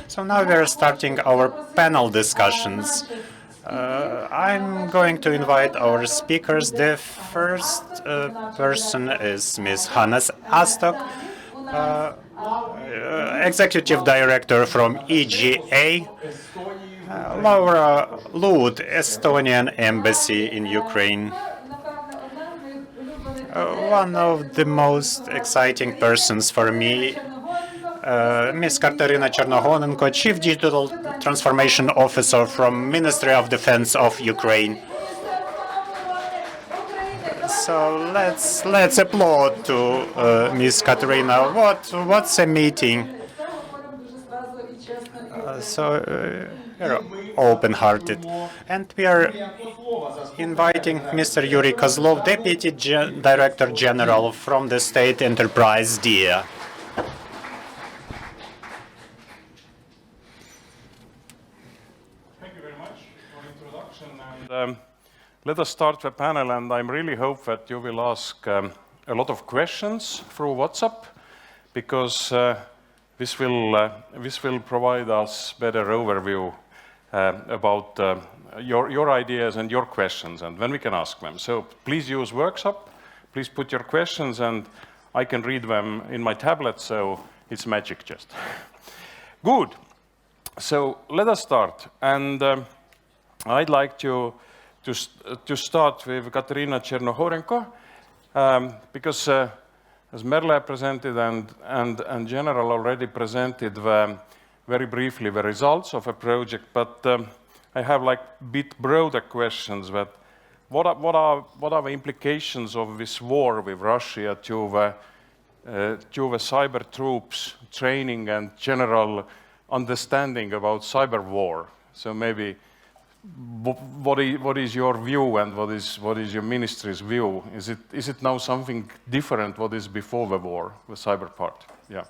So now we are starting our panel discussions. I'm going to invite our speakers. The first person is Ms. Hannes Astok, Executive Director from EGA, Laura Luht, Estonian Embassy in Ukraine. One of the most exciting persons for me, Ms. Kateryna Chernohorenko, Chief Digital Transformation Officer from Ministry of Defense of Ukraine. So let's applaud to Ms. Kateryna. What's a meeting? We're open-hearted, and we are inviting Mr. Yurii Kozlov, Deputy Director General from the State Enterprise Diia. Thank you very much for the introduction. And let us start the panel, and I really hope that you will ask a lot of questions through WhatsApp, because this will provide us better overview about your ideas and your questions, and when we can ask them. So please use workshop, please put your questions, and I can read them in my tablet, so it's magic just. Good. So let us start, and I'd like to start with Kateryna Chernohorenko, because as Merle presented and General already presented very briefly the results of a project, but I have like bit broader questions. That what are the implications of this war with Russia to the cyber troops training and general understanding about cyber war? So maybe what is your view, and what is your ministry's view? Is it now something different what is before the war, the cyber part? Yeah.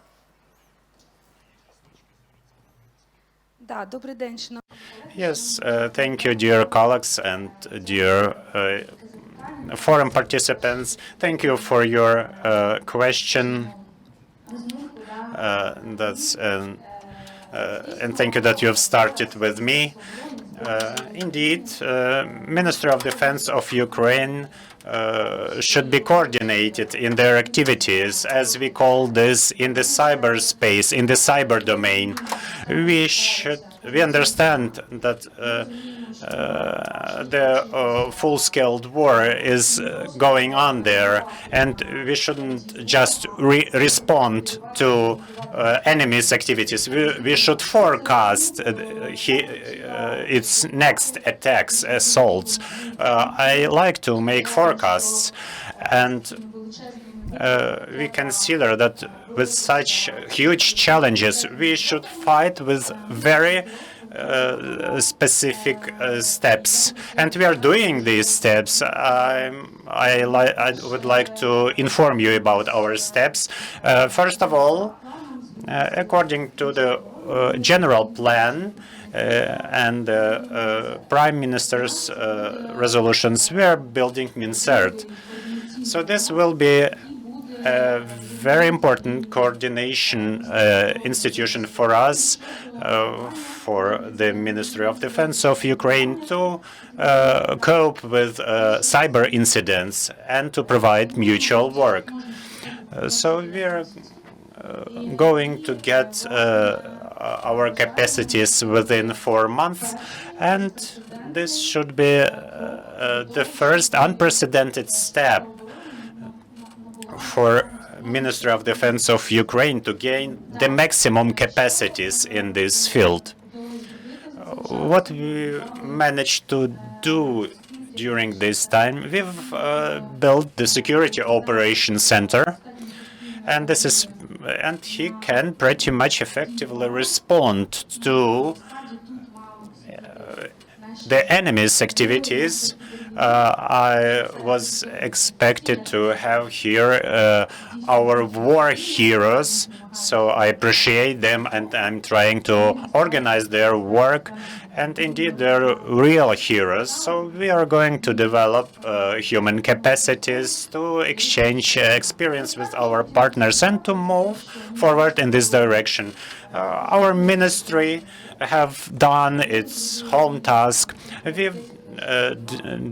Yes, thank you, dear colleagues and dear forum participants. Thank you for your question. And thank you that you have started with me. Indeed, Ministry of Defense of Ukraine should be coordinated in their activities, as we call this, in the cyberspace, in the cyber domain. We understand that the full-scale war is going on there, and we shouldn't just respond to enemy's activities. We should forecast its next attacks, assaults. I like to make forecasts, and we consider that with such huge challenges, we should fight with very specific steps, and we are doing these steps. I would like to inform you about our steps. First of all, according to the general plan and Prime Minister's resolutions, we are building MinCert. So this will be a very important coordination institution for us, for the Ministry of Defense of Ukraine, to cope with cyber incidents and to provide mutual work. So we are going to get our capacities within 4 months, and this should be the first unprecedented step for Ministry of Defense of Ukraine to gain the maximum capacities in this field. What we managed to do during this time, we've built the Security Operations Center, and he can pretty much effectively respond to the enemy's activities I was expected to have here our war heroes, so I appreciate them and I'm trying to organize their work. And indeed, they're real heroes. So we are going to develop human capacities to exchange experience with our partners and to move forward in this direction. Our ministry have done its home task. We've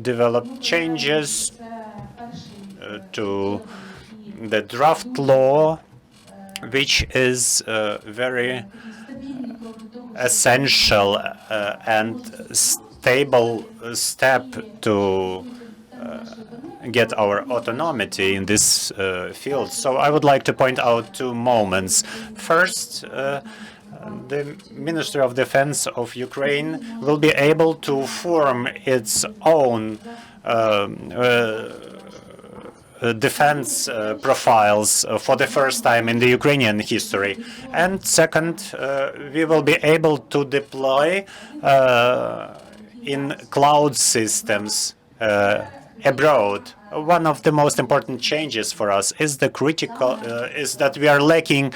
developed changes to the draft law, which is very essential and stable step to get our autonomy in this field. So I would like to point out two moments. First, the Ministry of Defense of Ukraine will be able to form its own defense profiles for the first time in the Ukrainian history. And second, we will be able to deploy in cloud systems abroad. One of the most important changes for us is the critical is that we are lacking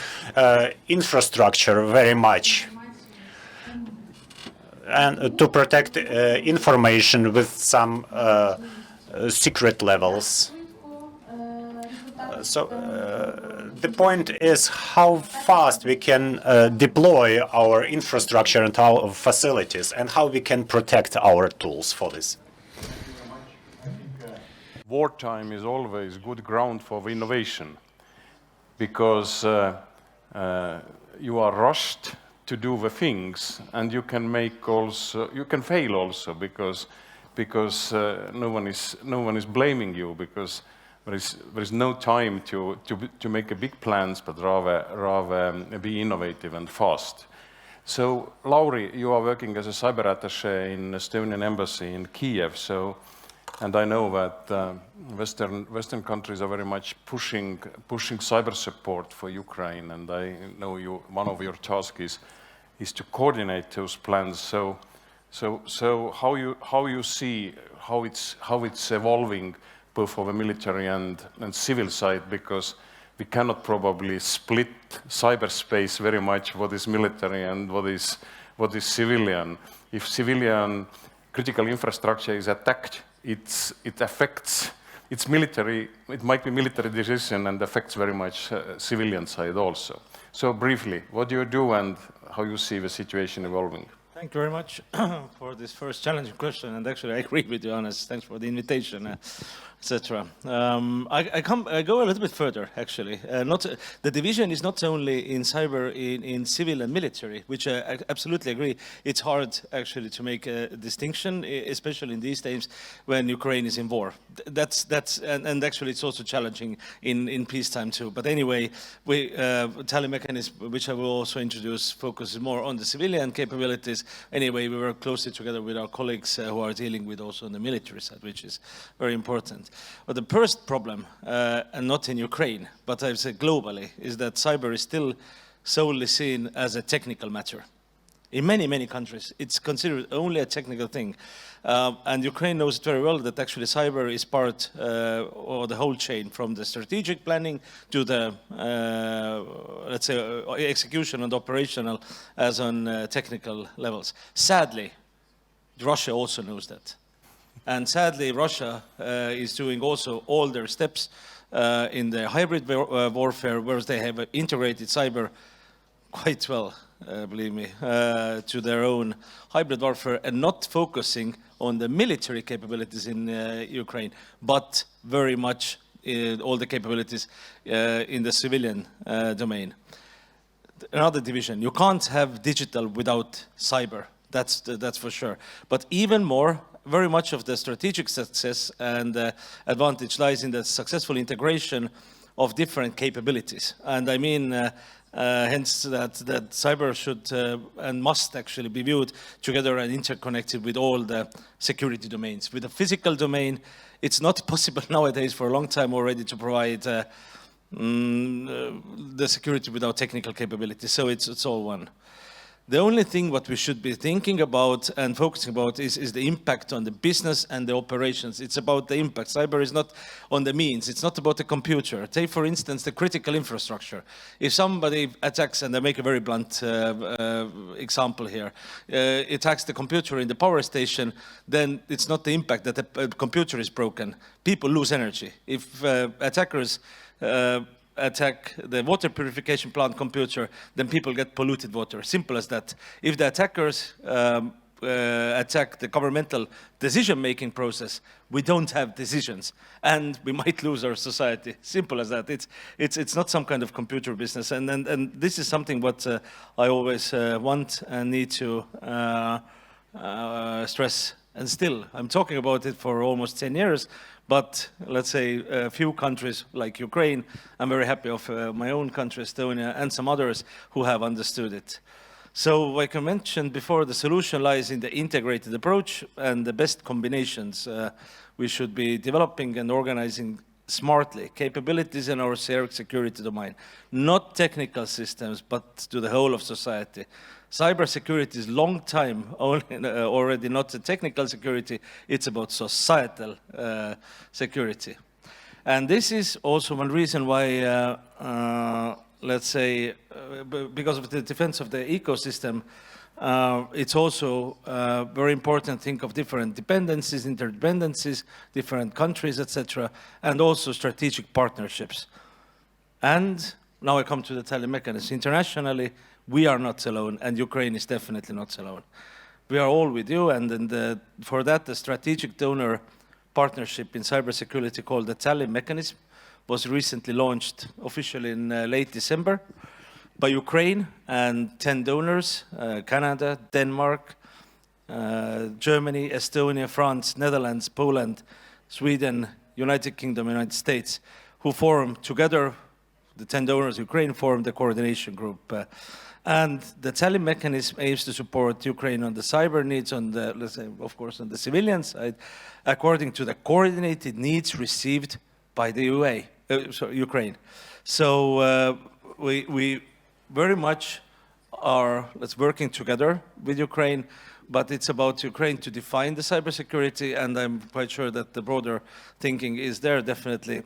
infrastructure very much, and to protect information with some secret levels. So the point is how fast we can deploy our infrastructure and our facilities, and how we can protect our tools for this. Wartime is always good ground for innovation, because you are rushed to do the things, and you can make also, you can fail also, because no one is blaming you, because there is no time to make a big plans, but rather be innovative and fast. So, Lauri, you are working as a cyber attaché in Estonian embassy in Kiev. So, and I know that Western countries are very much pushing cyber support for Ukraine. And I know one of your tasks is to coordinate those plans. So how you see how it's evolving, both for the military and civil side, because we cannot probably split cyberspace very much what is military and what is civilian. If civilian critical infrastructure is attacked, it affects, it's military, it might be military decision and affects very much civilian side also. So briefly, what do you do and how you see the situation evolving? Thank you very much for this first challenging question, and actually I agree with you, Hannes. Thanks for the invitation, etc. I go a little bit further, actually. The division is not only in cyber, in civil and military, which I absolutely agree. It's hard, actually, to make a distinction, especially in these days when Ukraine is in war. And actually it's also challenging in peacetime too. But anyway, tally mechanism, which I will also introduce, focuses more on the civilian capabilities. Anyway, we work closely together with our colleagues who are dealing with also on the military side, which is very important. But the first problem, and not in Ukraine, but I would say globally, is that cyber is still solely seen as a technical matter. In many, many countries, it's considered only a technical thing. And Ukraine knows it very well that actually cyber is part of the whole chain, from the strategic planning to the, let's say, execution and operational as on technical levels. Sadly, Russia also knows that. And sadly, Russia is doing also all their steps in the hybrid warfare, whereas they have integrated cyber quite well, believe me, to their own hybrid warfare, and not focusing on the military capabilities in Ukraine, but very much all the capabilities in the civilian domain. Another division, you can't have digital without cyber, that's for sure. But even more, very much of the strategic success and advantage lies in the successful integration of different capabilities. And I mean, hence that cyber should and must actually be viewed together and interconnected with all the security domains. With the physical domain, it's not possible nowadays for a long time already to provide the security without technical capability. So it's all one. The only thing what we should be thinking about and focusing about is the impact on the business and the operations. It's about the impact. Cyber is not on the means. It's not about the computer. Take, for instance, the critical infrastructure. If somebody attacks, and I make a very blunt example here, attacks the computer in the power station, then it's not the impact that the computer is broken. People lose energy. If attackers attack the water purification plant computer, then people get polluted water. Simple as that. If the attackers attack the governmental decision-making process, we don't have decisions, and we might lose our society. Simple as that. It's not some kind of computer business, and this is something what I always want and need to stress. And still, I'm talking about it for almost 10 years, but let's say a few countries like Ukraine, I'm very happy of my own country, Estonia, and some others who have understood it. So like I mentioned before, the solution lies in the integrated approach and the best combinations. We should be developing and organizing smartly capabilities in our security domain, not technical systems, but to the whole of society. Cybersecurity is long time already not a technical security, it's about societal security. And this is also one reason why, let's say, because of the defense of the ecosystem, it's also very important to think of different dependencies, interdependencies, different countries, etc., and also strategic partnerships. And now I come to the tally mechanism. Internationally, we are not alone, and Ukraine is definitely not alone. We are all with you, and for that, the strategic donor partnership in cybersecurity called the tally mechanism was recently launched officially in late December by Ukraine and 10 donors, Canada, Denmark, Germany, Estonia, France, Netherlands, Poland, Sweden, United Kingdom, United States, who formed together, the 10 donors, Ukraine formed the coordination group. And the tally mechanism aims to support Ukraine on the cyber needs, on the, let's say, of course, on the civilian side, according to the coordinated needs received by the Ukraine. So we very much are working together with Ukraine, but it's about Ukraine to define the cybersecurity, and I'm quite sure that the broader thinking is there definitely.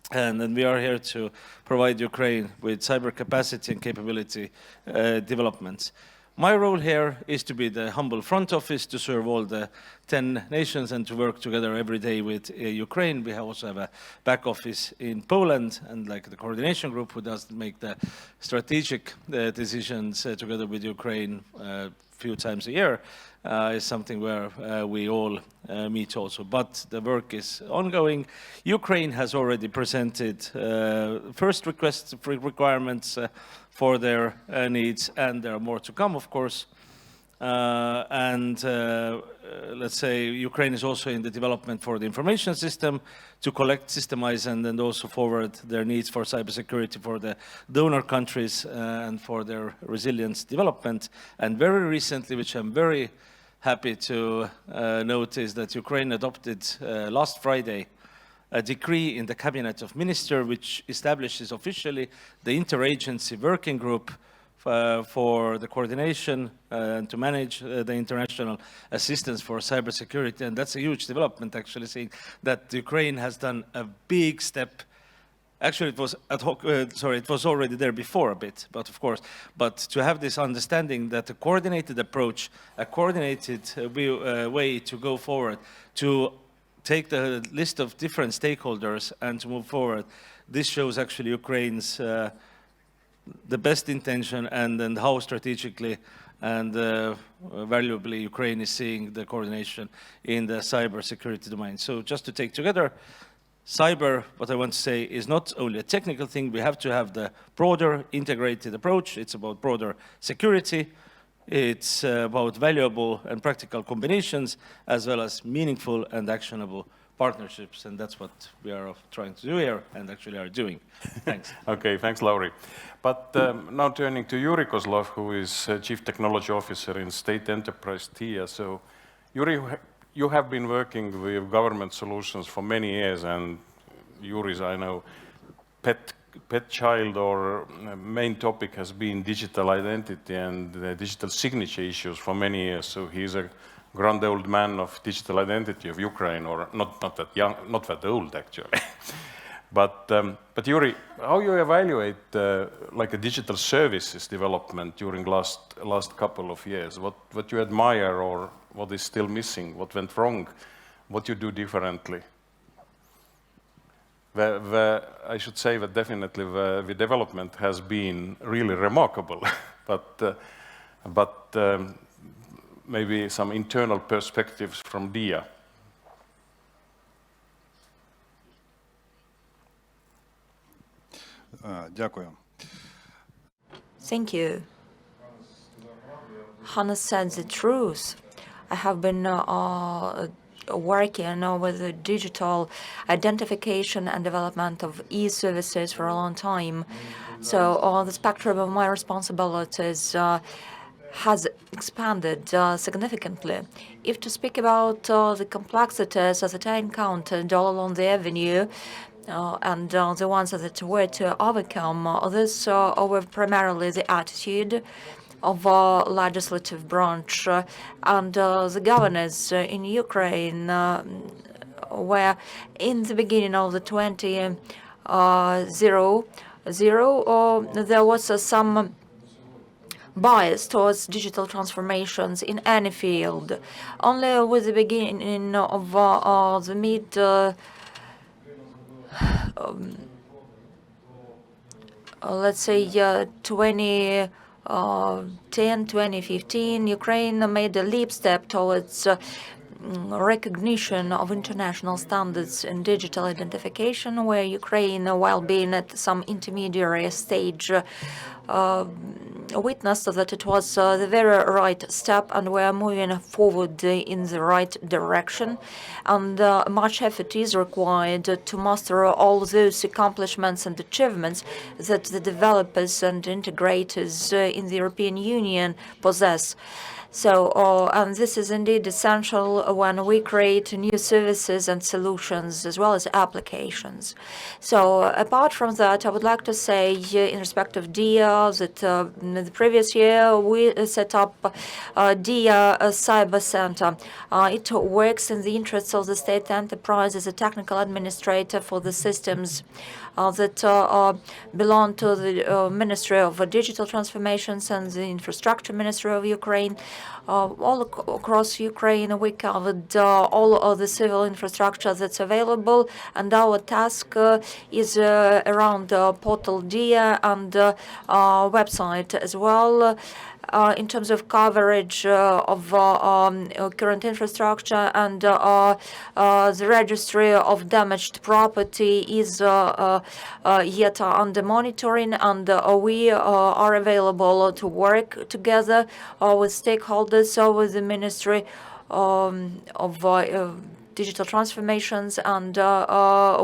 And then we are here to provide Ukraine with cyber capacity and capability developments. My role here is to be the humble front office to serve all the 10 nations and to work together every day with Ukraine. We also have a back office in Poland, and like the coordination group who does make the strategic decisions together with Ukraine a few times a year is something where we all meet also. But the work is ongoing. Ukraine has already presented first requests for requirements for their needs, and there are more to come, of course. Let's say Ukraine is also in the development for the information system to collect, systemize, and then also forward their needs for cybersecurity for the donor countries and for their resilience development. And very recently, which I'm very happy to notice, that Ukraine adopted last Friday a decree in the Cabinet of Ministers which establishes officially the interagency working group for the coordination and to manage the international assistance for cybersecurity. And that's a huge development, actually, seeing that Ukraine has done a big step. Actually, it was ad hoc, it was already there before a bit, but of course, but to have this understanding that a coordinated approach, a coordinated way to go forward, to take the list of different stakeholders and to move forward, this shows actually Ukraine's the best intention and how strategically and valuably Ukraine is seeing the coordination in the cybersecurity domain. So just to take together, cyber, what I want to say, is not only a technical thing. We have to have the broader integrated approach. It's about broader security. It's about valuable and practical combinations, as well as meaningful and actionable partnerships. And that's what we are trying to do here and actually are doing. Thanks. Okay, thanks, Lauri. But now turning to Yurii Kozlov, who is Chief Technology Officer in State Enterprise Diia. So, Yurii, you have been working with government solutions for many years, and Yuri's, I know, pet pet child or main topic has been digital identity and digital signature issues for many years. So he's a grand old man of digital identity of Ukraine, or not that young, not that old actually. But Yurii, how you evaluate like a digital services development during last couple of years? What you admire, or what is still missing? What went wrong? What you do differently? I should say that definitely the development has been really remarkable, but maybe some internal perspectives from Diia. Дякую. Thank you. Hannes said the truth. I have been working with the digital identification and development of e-services for a long time. So the spectrum of my responsibilities has expanded significantly. If to speak about the complexities that I encountered all along the avenue, and the ones that were to overcome, this were primarily the attitude of legislative branch and the governors in Ukraine, where in the beginning of the 2000, there was some bias towards digital transformations in any field. Only with the beginning of the mid let's say 2010, 2015, Ukraine made a leap step towards recognition of international standards in digital identification, where Ukraine, while being at some intermediary stage, witnessed that it was the very right step and we're moving forward in the right direction. And much effort is required to master all those accomplishments and achievements that the developers and integrators in the European Union possess. So, and this is indeed essential when we create new services and solutions as well as applications. So, apart from that, I would like to say in respect of Diia that in the previous year we set up Diia Cyber Center. It works in the interests of the state enterprise as a technical administrator for the systems that belong to the Ministry of Digital Transformations and the Infrastructure Ministry of Ukraine. All across Ukraine, we covered all of the civil infrastructure that's available, and our task is around portal Diia and website as well. In terms of coverage of current infrastructure, and the registry of damaged property is yet under monitoring, and we are available to work together with stakeholders, with the Ministry of Digital Transformations, and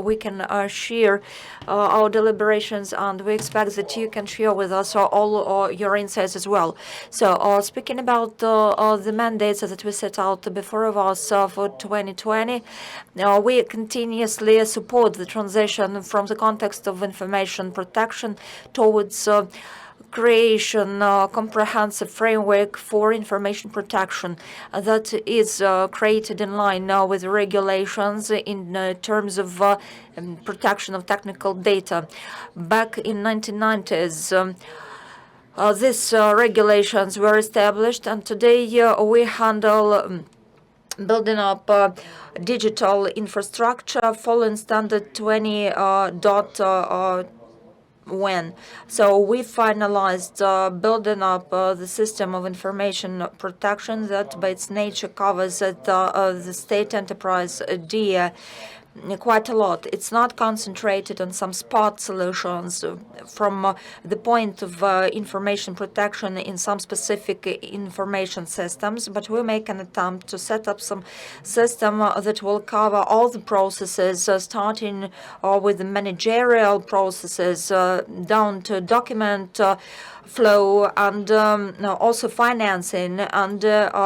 we can share our deliberations, and we expect that you can share with us all your insights as well. So speaking about the mandates that we set out before of us for 2020, we continuously support the transition from the context of information protection towards creation comprehensive framework for information protection that is created in line now with regulations in terms of protection of technical data. Back in 1990s, these regulations were established, and today we handle building up digital infrastructure following standard 20.1. So we finalized building up the system of information protection that by its nature covers the state enterprise Diia quite a lot. It's not concentrated on some spot solutions from the point of information protection in some specific information systems, but we make an attempt to set up some system that will cover all the processes, starting with the managerial processes down to document flow, and also financing and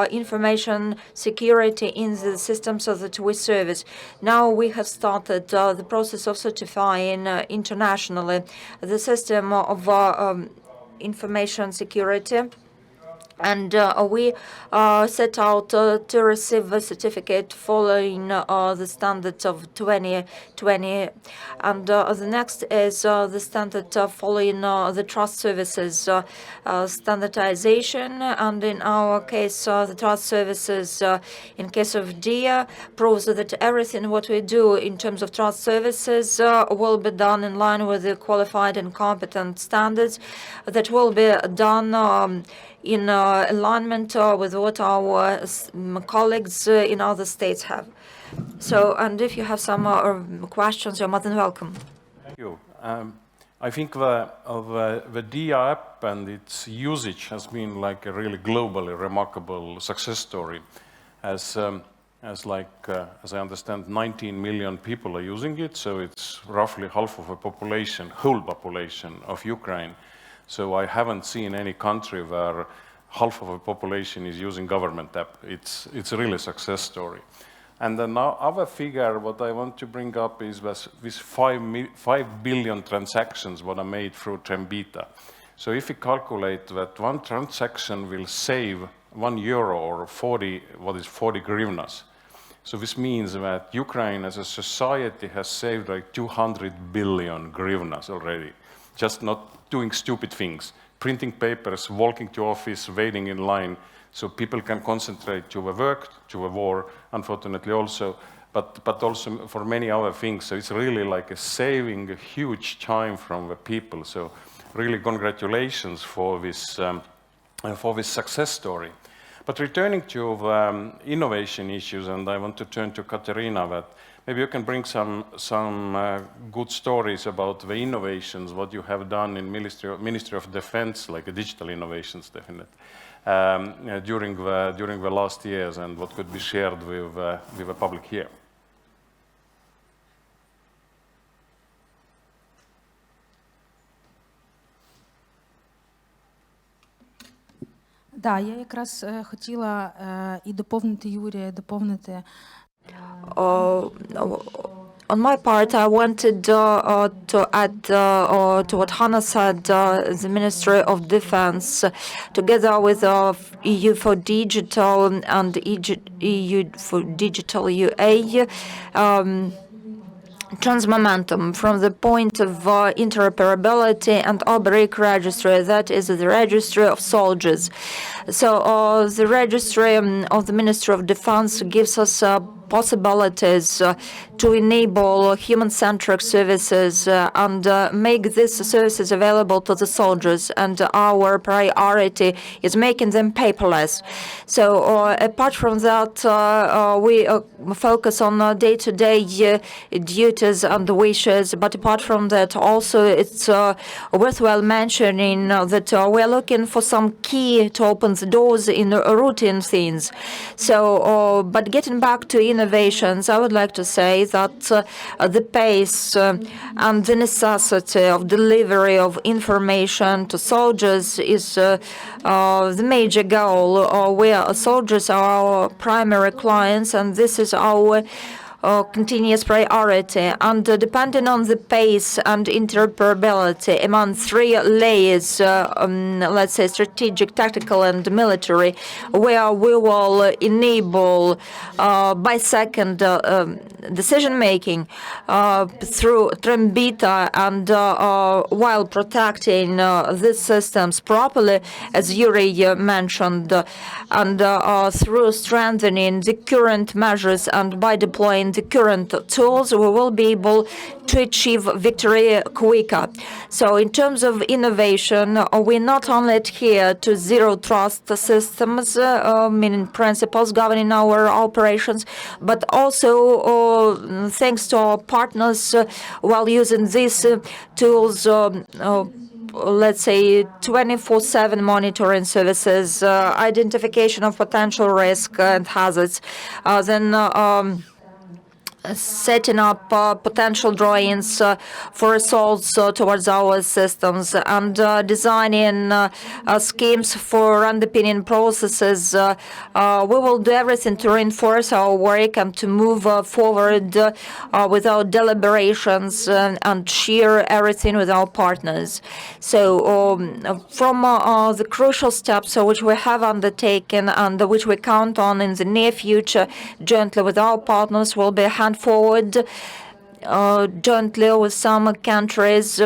information security in the systems that we service. Now we have started the process of certifying internationally the system of information security. And we set out to receive a certificate following the standards of 2020. And the next is the standard following the trust services standardization. And in our case, the trust services, in case of Diia, proves that everything what we do in terms of trust services will be done in line with the qualified and competent standards that will be done in alignment with what our colleagues in other states have. So, and if you have some questions, you're more than welcome. Thank you. I think the Diia app and its usage has been like a really globally remarkable success story, as I understand, 19 million people are using it, so it's roughly half of a population, whole population of Ukraine. So I haven't seen any country where half of a population is using government app. It's a really success story. And then now other figure, what I want to bring up is this 5 billion transactions what are made through Trembita. So if we calculate that one transaction will save €1 or 40 hryvnias. So this means that Ukraine as a society has saved like 200 billion hryvnias already, just not doing stupid things, printing papers, walking to office, waiting in line, so people can concentrate to the work, to the war, unfortunately also, but also for many other things. So it's really like saving a huge time from the people. So really congratulations for this success story. But returning to the innovation issues, and I want to turn to Kateryna, that maybe you can bring some good stories about the innovations, what you have done in Ministry of Defense, like digital innovations, definitely, during the last years, and what could be shared with the public here. Да, я якраз хотіла і доповнити Юрія, доповнити. On my part, I wanted to add to what Hanna said, the Ministry of Defense, together with EU for Digital and EU for Digital UA, transmomentum from the point of interoperability and OBRIC registry, that is the registry of soldiers. So the registry of the Ministry of Defense gives us possibilities to enable human-centric services and make these services available to the soldiers, and our priority is making them paperless. So apart from that, we focus on day-to-day duties and wishes, but apart from that, also it's worthwhile mentioning that we're looking for some key to open the doors in routine things. So, but getting back to innovations, I would like to say that the pace and the necessity of delivery of information to soldiers is the major goal, where soldiers are our primary clients, and this is our continuous priority. And depending on the pace and interoperability among three layers, let's say strategic, tactical, and military, where we will enable by second decision-making through Trembita, and while protecting these systems properly, as Yurii mentioned, and through strengthening the current measures and by deploying the current tools, we will be able to achieve victory quicker. So in terms of innovation, we not only adhere to zero-trust systems, meaning principles governing our operations, but also thanks to our partners, while using these tools, let's say 24/7 monitoring services, identification of potential risk and hazards, then setting up potential drains for assaults towards our systems, and designing schemes for underpinning processes. We will do everything to reinforce our work and to move forward without deliberations and share everything with our partners. So from the crucial steps which we have undertaken and which we count on in the near future jointly with our partners will be a hand forward jointly with some countries,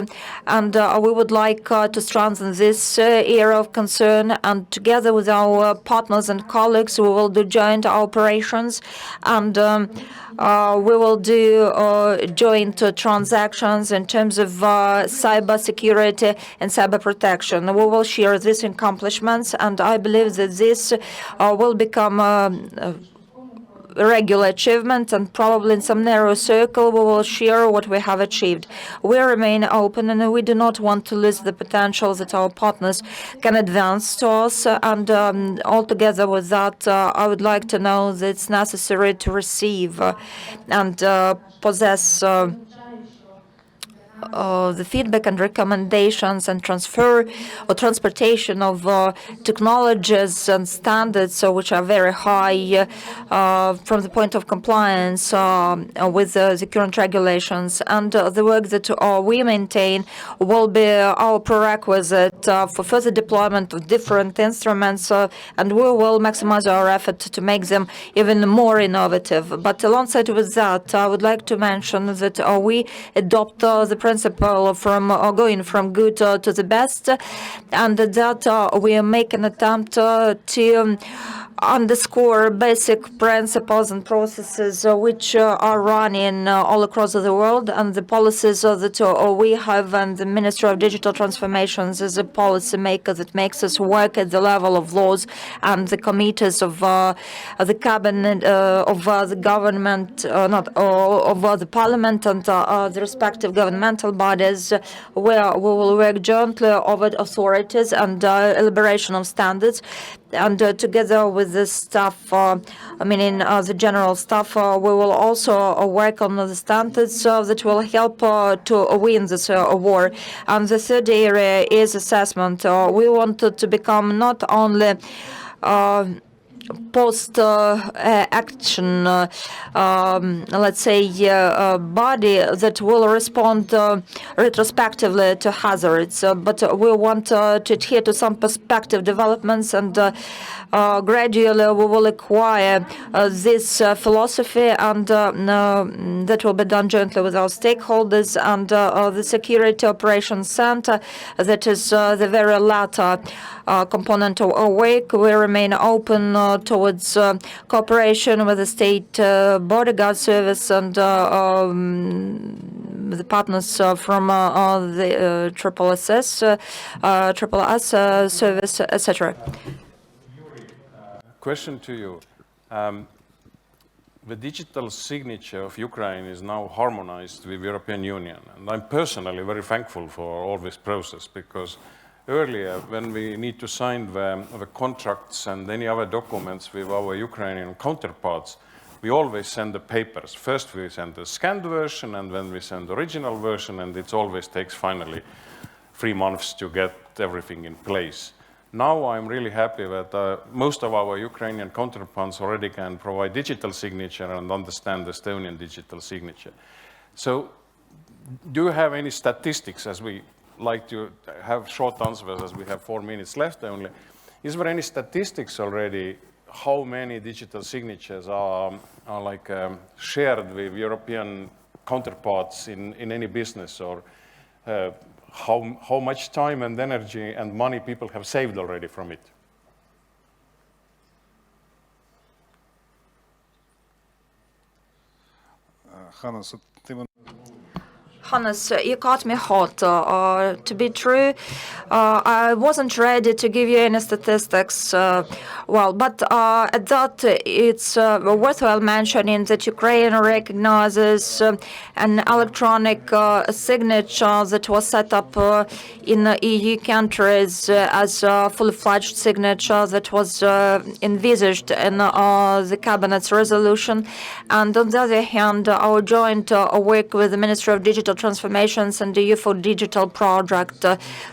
and we would like to strengthen this area of concern, and together with our partners and colleagues we will do joint operations, and we will do joint transactions in terms of cyber security and cyber protection. We will share these accomplishments, and I believe that this will become regular achievement, and probably in some narrow circle we will share what we have achieved. We remain open, and we do not want to lose the potential that our partners can advance to us, and altogether with that I would like to know that it's necessary to receive and possess the feedback and recommendations and transfer or transportation of technologies and standards which are very high from the point of compliance with the current regulations. And the work that we maintain will be our prerequisite for further deployment of different instruments, and we will maximize our effort to make them even more innovative. But alongside with that, I would like to mention that we adopt the principle from going from good to the best, and that we make an attempt to underscore basic principles and processes which are running all across the world, and the policies that we have, and the Ministry of Digital Transformations is a policy maker that makes us work at the level of laws and the committees of the cabinet, of the government, not of the parliament, and the respective governmental bodies, where we will work jointly over authorities and elaboration of standards. And together with the staff, meaning the general staff, we will also work on the standards that will help to win this war. And the third area is assessment. We want to become not only post-action, let's say, body that will respond retrospectively to hazards, but we want to adhere to some perspective developments, and gradually we will acquire this philosophy, and that will be done jointly with our stakeholders, and the Security Operations Center, that is the very latter component of our work. We remain open towards cooperation with the State Bodyguard Service and the partners from the Triple SS service, etc. Question to you. The digital signature of Ukraine is now harmonized with the European Union, and I'm personally very thankful for all this process, because earlier, when we need to sign the contracts and any other documents with our Ukrainian counterparts, we always send the papers. First we send the scanned version, and then we send the original version, and it always takes finally 3 months to get everything in place. Now I'm really happy that most of our Ukrainian counterparts already can provide digital signature and understand the Estonian digital signature. So do you have any statistics, as we like to have short answers as we have 4 minutes left only? Is there any statistics already how many digital signatures are like shared with European counterparts in any business, or how much time and energy and money people have saved already from it? Hannes, you caught me hot. To be true, I wasn't ready to give you any statistics. But at that, it's worthwhile mentioning that Ukraine recognizes an electronic signature that was set up in EU countries as a fully-fledged signature that was envisaged in the Cabinet's resolution. And on the other hand, our joint work with the Ministry of Digital Transformations and the EU for Digital project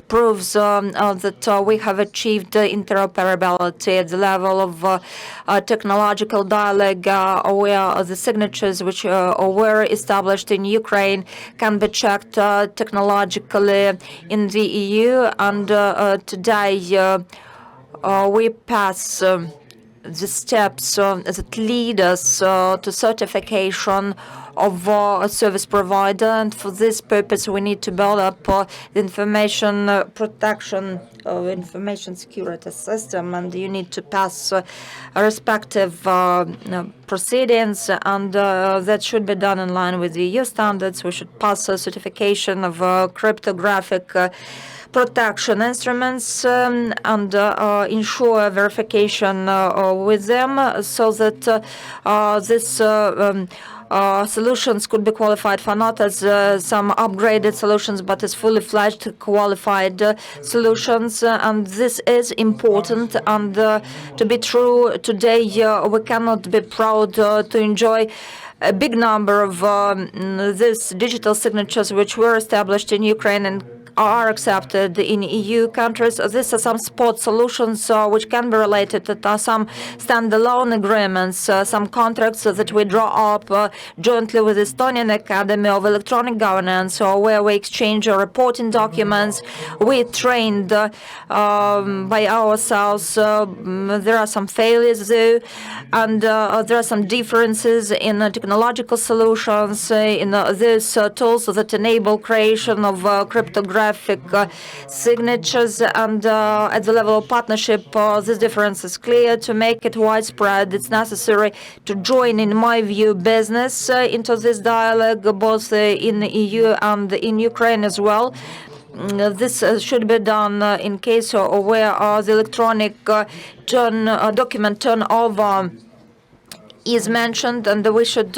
proves that we have achieved interoperability at the level of technological dialogue, where the signatures which were established in Ukraine can be checked technologically in the EU. And today we pass the steps that lead us to certification of a service provider, and for this purpose we need to build up the information protection, information security system, and you need to pass respective proceedings, and that should be done in line with the EU standards. We should pass a certification of cryptographic protection instruments and ensure verification with them, so that this solutions could be qualified for not as some upgraded solutions, but as fully-fledged qualified solutions. And this is important. And to be true, today we cannot be proud to enjoy a big number of these digital signatures which were established in Ukraine and are accepted in EU countries. These are some spot solutions which can be related to some standalone agreements, some contracts that we draw up jointly with the Estonian Academy of Electronic Governance, where we exchange reporting documents. We trained by ourselves. There are some failures though, and there are some differences in technological solutions, in these tools that enable creation of cryptographic signatures, and at the level of partnership, this difference is clear. To make it widespread, it's necessary to join, in my view, business into this dialogue, both in the EU and in Ukraine as well. This should be done in case where the electronic document turnover is mentioned, and we should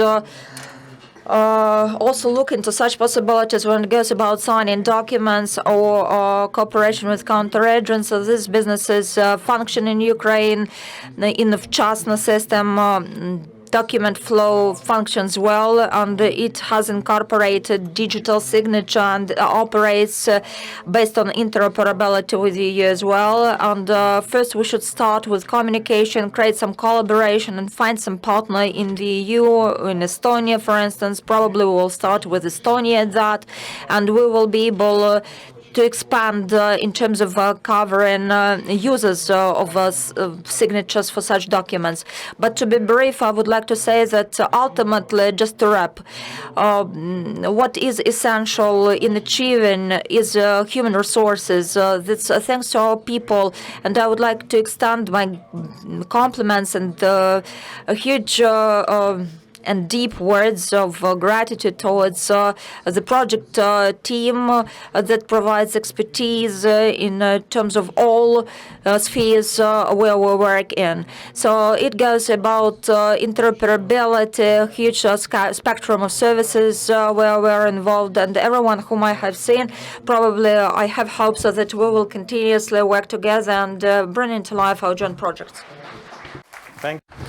also look into such possibilities when it goes about signing documents or cooperation with counteragents. So these businesses function in Ukraine in the частный system. Document flow functions well, and it has incorporated digital signature and operates based on interoperability with the EU as well. And first we should start with communication, create some collaboration, and find some partner in the EU. In Estonia, for instance, probably we will start with Estonia at that, and we will be able to expand in terms of covering users of signatures for such documents. But to be brief, I would like to say that ultimately, just to wrap, what is essential in achieving is human resources. That's thanks to our people, and I would like to extend my compliments and a huge and deep words of gratitude towards the project team that provides expertise in terms of all spheres where we work in. So it goes about interoperability, huge spectrum of services where we're involved, and everyone whom I have seen, probably I have hopes that we will continuously work together and bring into life our joint projects. Thank you.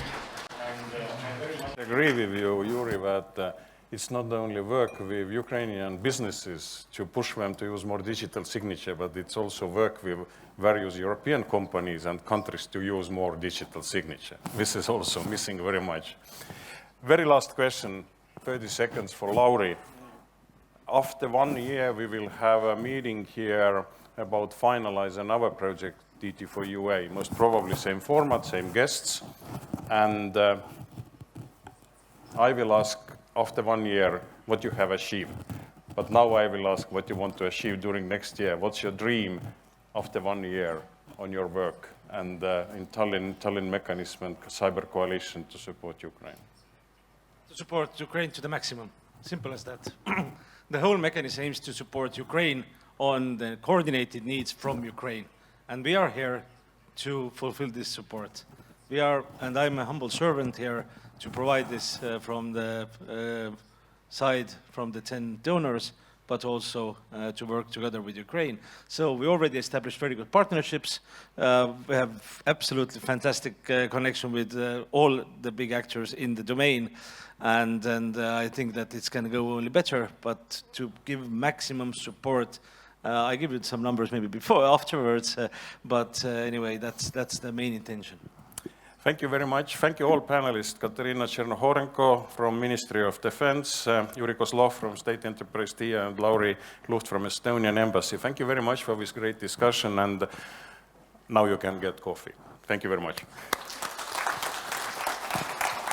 I agree with you, Yurii, that it's not only work with Ukrainian businesses to push them to use more digital signature, but it's also work with various European companies and countries to use more digital signature. This is also missing very much. Very last question, 30 seconds for Lauri. After 1 year, we will have a meeting here about finalize another project, DT4UA, most probably same format, same guests, and I will ask after 1 year what you have achieved. But now I will ask what you want to achieve during next year. What's your dream after 1 year on your work and in Tallinn mechanism and cyber coalition to support Ukraine? To support Ukraine to the maximum. Simple as that. the whole mechanism aims to support Ukraine on the coordinated needs from Ukraine. And we are here to fulfill this support. We are, and I'm a humble servant here to provide this from the side from the 10 donors, but also to work together with Ukraine. So we already established very good partnerships. We have absolutely fantastic connection with all the big actors in the domain. And I think that it's going to go only better, but to give maximum support, I give you some numbers maybe before, afterwards, but anyway, that's the main intention. Thank you very much. Thank you all panelists, Kateryna Chernohorenko from Ministry of Defense, Yurii Kozlov from State Enterprise Diia, and Lauri Luht from Estonian Embassy. Thank you very much for this great discussion, and now you can get coffee. Thank you very much.